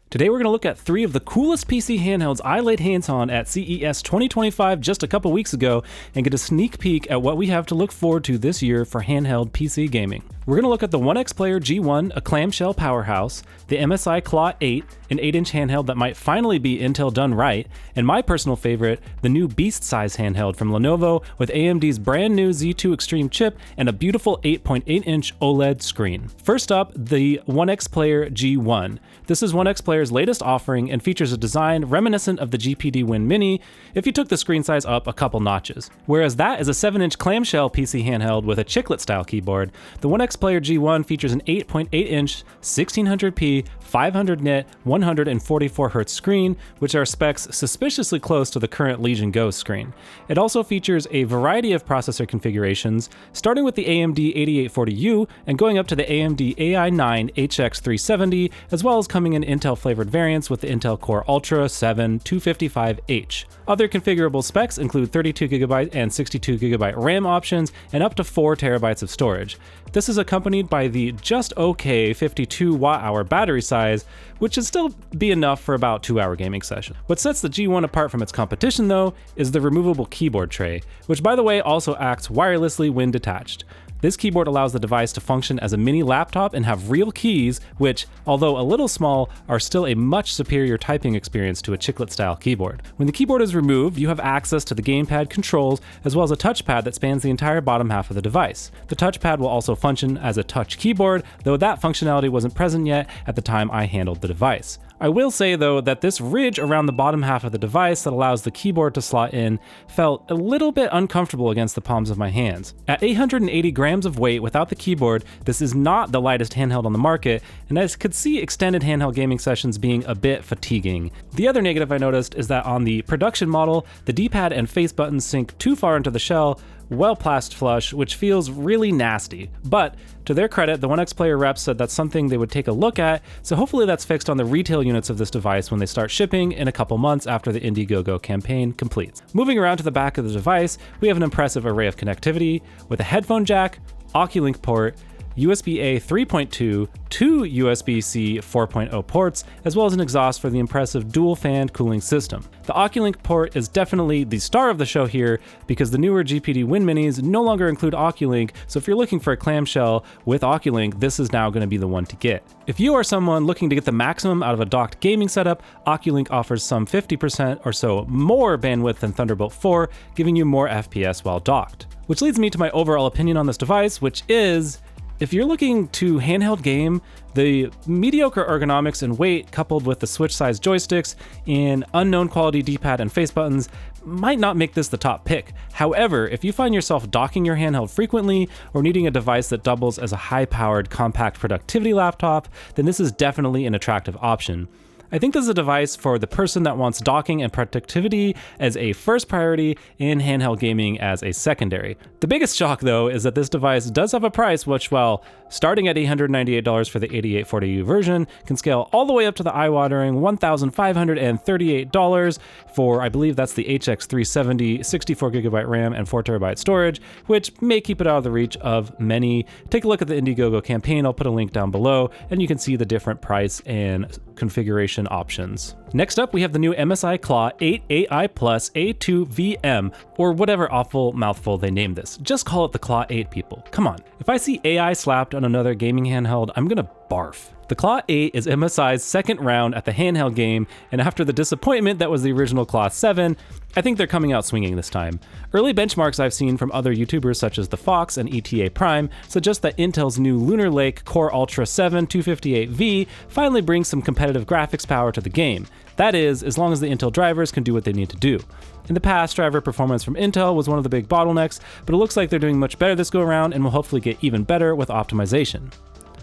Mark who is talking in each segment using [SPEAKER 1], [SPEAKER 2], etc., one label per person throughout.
[SPEAKER 1] Today we're going to look at 3 of the coolest PC handhelds I laid hands on at CES 2025 just a couple weeks ago and get a sneak peek at what we have to look forward to this year for handheld PC gaming. We're going to look at the OneXPlayer G1, a clamshell powerhouse, the MSI Claw 8, an 8-inch handheld that might finally be Intel done right, and my personal favorite, the new beast-size handheld from Lenovo with AMD's brand new Z2 Extreme chip and a beautiful 8.8-inch OLED screen. First up, the OneXPlayer G1. This is OneXPlayer's latest offering and features a design reminiscent of the GPD Win Mini if you took the screen size up a couple notches. Whereas that is a 7-inch clamshell PC handheld with a chiclet-style keyboard, the OneXPlayer G1 features an 8.8-inch 1600p 500 nit 144 Hz screen, which are specs suspiciously close to the current Legion Go screen. It also features a variety of processor configurations, starting with the AMD 8840U and going up to the AMD AI9 HX370, as well as coming in Intel-flavored variants with the Intel Core Ultra 7 255H. Other configurable specs include 32GB and 62GB RAM options and up to 4TB of storage. This is accompanied by the just okay 52 watt-hour battery size, which should still be enough for about 2-hour gaming session. What sets the G1 apart from its competition though is the removable keyboard tray, which by the way also acts wirelessly when detached. This keyboard allows the device to function as a mini laptop and have real keys, which, although a little small, are still a much superior typing experience to a chiclet-style keyboard. When the keyboard is removed, you have access to the gamepad controls, as well as a touchpad that spans the entire bottom half of the device. The touchpad will also function as a touch keyboard, though that functionality wasn't present yet at the time I handled the device. I will say though that this ridge around the bottom half of the device that allows the keyboard to slot in felt a little bit uncomfortable against the palms of my hands. At 880 grams of weight without the keyboard, this is not the lightest handheld on the market, and I could see extended handheld gaming sessions being a bit fatiguing. The other negative I noticed is that on the production model, the D-pad and face buttons sink too far into the shell, well plast flush, which feels really nasty. But to their credit, the OneXPlayer reps said that's something they would take a look at, so hopefully that's fixed on the retail units of this device when they start shipping in a couple months after the Indiegogo campaign completes. Moving around to the back of the device, we have an impressive array of connectivity with a headphone jack, Oculink port, USB-A 3.2, 2 USB-C 4.0 ports, as well as an exhaust for the impressive dual-fan cooling system. The Oculink port is definitely the star of the show here because the newer GPD Win Minis no longer include Oculink, so if you're looking for a clamshell with Oculink, this is now going to be the one to get. If you are someone looking to get the maximum out of a docked gaming setup, Oculink offers some 50% or so more bandwidth than Thunderbolt 4, giving you more FPS while docked. Which leads me to my overall opinion on this device, which is, if you're looking to handheld game, the mediocre ergonomics and weight coupled with the Switch-sized joysticks and unknown quality D-pad and face buttons might not make this the top pick. However, if you find yourself docking your handheld frequently or needing a device that doubles as a high-powered compact productivity laptop, then this is definitely an attractive option. I think this is a device for the person that wants docking and productivity as a first priority and handheld gaming as a secondary. The biggest shock though is that this device does have a price which, while starting at $898 for the 8840U version, can scale all the way up to the eye-watering $1,538 for, I believe that's the HX370 64GB RAM and 4TB storage, which may keep it out of the reach of many. Take a look at the Indiegogo campaign, I'll put a link down below, and you can see the different price and configuration options. Next up, we have the new MSI Claw 8 AI Plus A2VM, or whatever awful mouthful they named this. Just call it the Claw 8, people. Come on. If I see AI slapped on another gaming handheld, I'm gonna barf. The Claw 8 is MSI's second round at the handheld game, and after the disappointment that was the original Claw 7, I think they're coming out swinging this time. Early benchmarks I've seen from other YouTubers such as The Fox and ETA Prime suggest that Intel's new Lunar Lake Core Ultra 7 258V finally brings some competitive graphics power to the game. That is, as long as the Intel drivers can do what they need to do. In the past, driver performance from Intel was one of the big bottlenecks, but it looks like they're doing much better this go around and will hopefully get even better with optimization.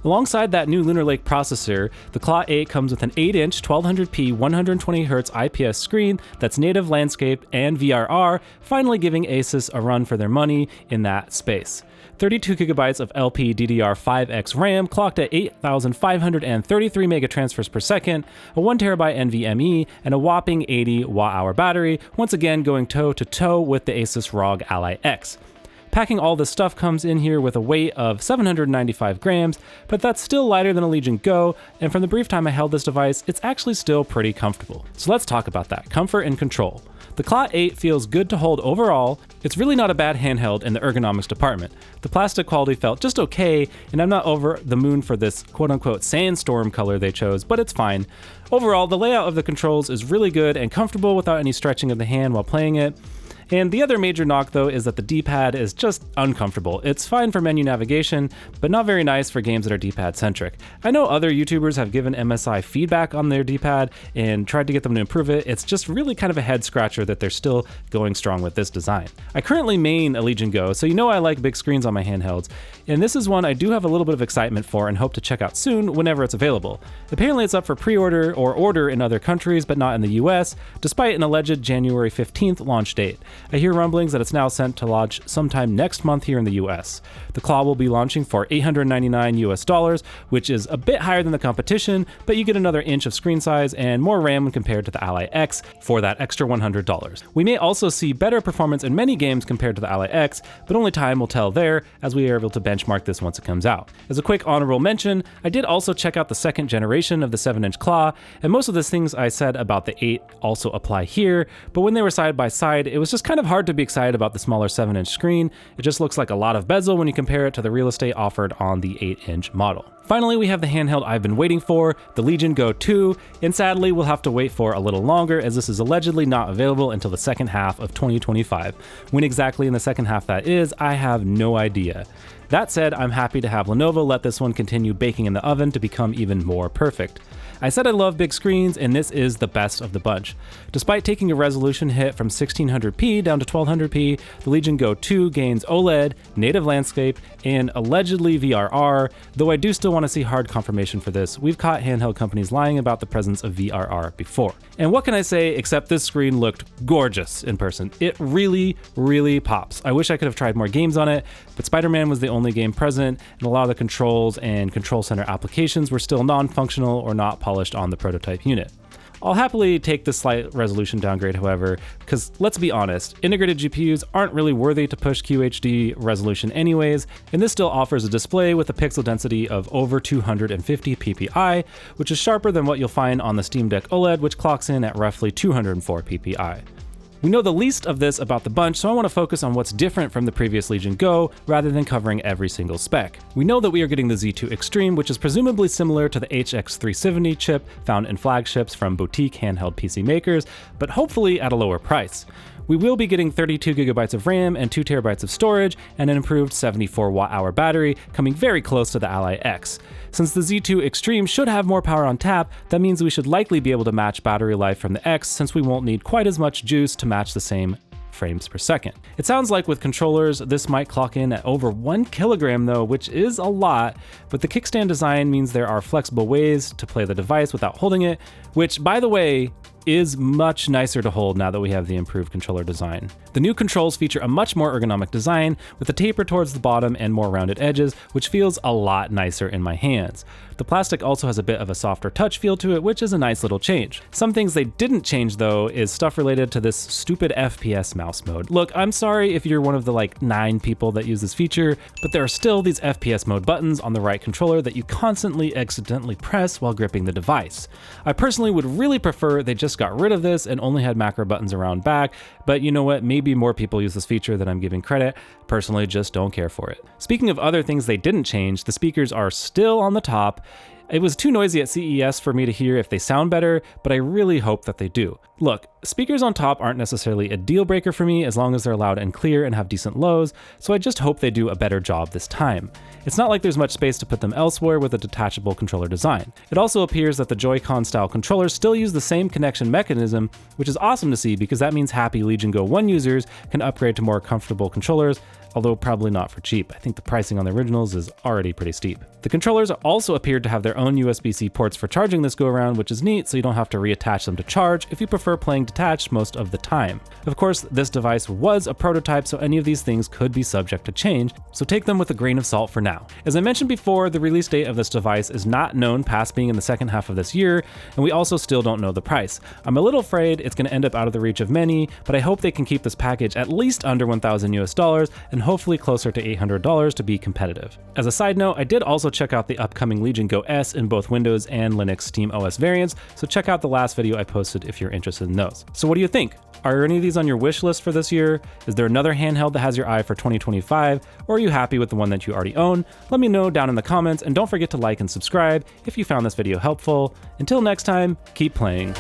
[SPEAKER 1] Alongside that new Lunar Lake processor, the Claw 8 comes with an 8-inch 1200p 120Hz IPS screen that's native landscape and VRR, finally giving Asus a run for their money in that space. 32GB of LPDDR5X RAM clocked at 8,533 megatransfers per second, a 1TB NVMe, and a whopping 80 watt-hour battery, once again going toe-to-toe with the Asus ROG Ally X. Packing all this stuff comes in here with a weight of 795 grams, but that's still lighter than a Legion Go, and from the brief time I held this device, it's actually still pretty comfortable. So let's talk about that, comfort and control. The Claw 8 feels good to hold overall. It's really not a bad handheld in the ergonomics department. The plastic quality felt just okay, and I'm not over the moon for this quote-unquote sandstorm color they chose, but it's fine. Overall, the layout of the controls is really good and comfortable without any stretching of the hand while playing it. And the other major knock though is that the D-pad is just uncomfortable. It's fine for menu navigation, but not very nice for games that are D-pad centric. I know other YouTubers have given MSI feedback on their D-pad and tried to get them to improve it. It's just really kind of a head scratcher that they're still going strong with this design. I currently main a Legion Go, so you know I like big screens on my handhelds, and this is one I do have a little bit of excitement for and hope to check out soon whenever it's available. Apparently it's up for pre-order or order in other countries, but not in the US, despite an alleged January 15th launch date. I hear rumblings that it's now sent to launch sometime next month here in the US. The Claw will be launching for $899 US, which is a bit higher than the competition, but you get another inch of screen size and more RAM when compared to the Ally X for that extra $100. We may also see better performance in many games compared to the Ally X, but only time will tell there, as we are able to benchmark this once it comes out. As a quick honorable mention, I did also check out the second generation of the 7-inch Claw, and most of the things I said about the 8 also apply here, but when they were side by side, it was just kind of hard to be excited about the smaller 7-inch screen. It just looks like a lot of bezel when you compare it to the real estate offered on the 8-inch model. Finally, we have the handheld I've been waiting for, the Legion Go 2, and sadly we'll have to wait for a little longer as this is allegedly not available until the second half of 2025. When exactly in the second half that is, I have no idea. That said, I'm happy to have Lenovo let this one continue baking in the oven to become even more perfect. I said I love big screens, and this is the best of the bunch. Despite taking a resolution hit from 1600p down to 1200p, the Legion Go 2 gains OLED, native landscape, and allegedly VRR, though I do still want to see hard confirmation for this. We've caught handheld companies lying about the presence of VRR before. And what can I say except this screen looked gorgeous in person. It really, really pops. I wish I could have tried more games on it, but Spider-Man was the only game present, and a lot of the controls and control center applications were still non-functional or not polished on the prototype unit. I'll happily take this slight resolution downgrade, however, because let's be honest, integrated GPUs aren't really worthy to push QHD resolution anyways, and this still offers a display with a pixel density of over 250 ppi, which is sharper than what you'll find on the Steam Deck OLED, which clocks in at roughly 204 ppi. We know the least of this about the bunch, so I want to focus on what's different from the previous Legion Go rather than covering every single spec. We know that we are getting the Z2 Extreme, which is presumably similar to the HX370 chip found in flagships from boutique handheld PC makers, but hopefully at a lower price. We will be getting 32GB of RAM and 2TB of storage and an improved 74 Wh battery, coming very close to the Ally X. Since the Z2 Extreme should have more power on tap, that means we should likely be able to match battery life from the X, since we won't need quite as much juice to match the same frames per second. It sounds like with controllers, this might clock in at over 1 kilogram though, which is a lot, but the kickstand design means there are flexible ways to play the device without holding it, which, by the way, is much nicer to hold now that we have the improved controller design. The new controls feature a much more ergonomic design with a taper towards the bottom and more rounded edges, which feels a lot nicer in my hands. The plastic also has a bit of a softer touch feel to it, which is a nice little change. Some things they didn't change though is stuff related to this stupid FPS mouse mode. Look, I'm sorry if you're one of the 9 people that use this feature, but there are still these FPS mode buttons on the right controller that you constantly accidentally press while gripping the device. I personally would really prefer they just got rid of this and only had macro buttons around back, but you know what, maybe more people use this feature than I'm giving credit. Personally, just don't care for it. Speaking of other things they didn't change, the speakers are still on the top. It was too noisy at CES for me to hear if they sound better, but I really hope that they do. Look, speakers on top aren't necessarily a deal breaker for me as long as they're loud and clear and have decent lows, so I just hope they do a better job this time. It's not like there's much space to put them elsewhere with a detachable controller design. It also appears that the Joy-Con style controllers still use the same connection mechanism, which is awesome to see because that means happy Legion Go 1 users can upgrade to more comfortable controllers, although probably not for cheap. I think the pricing on the originals is already pretty steep. The controllers also appeared to have their own USB-C ports for charging this go around, which is neat, so you don't have to reattach them to charge if you prefer playing detached most of the time. Of course, this device was a prototype, so any of these things could be subject to change, so take them with a grain of salt for now. As I mentioned before, the release date of this device is not known past being in the second half of this year, and we also still don't know the price. I'm a little afraid it's going to end up out of the reach of many, but I hope they can keep this package at least under $1,000 US and and hopefully closer to $800 to be competitive. As a side note, I did also check out the upcoming Legion Go S in both Windows and Linux Steam OS variants, so check out the last video I posted if you're interested in those. So what do you think? Are any of these on your wish list for this year? Is there another handheld that has your eye for 2025? Or are you happy with the one that you already own? Let me know down in the comments, and don't forget to like and subscribe if you found this video helpful. Until next time, keep playing.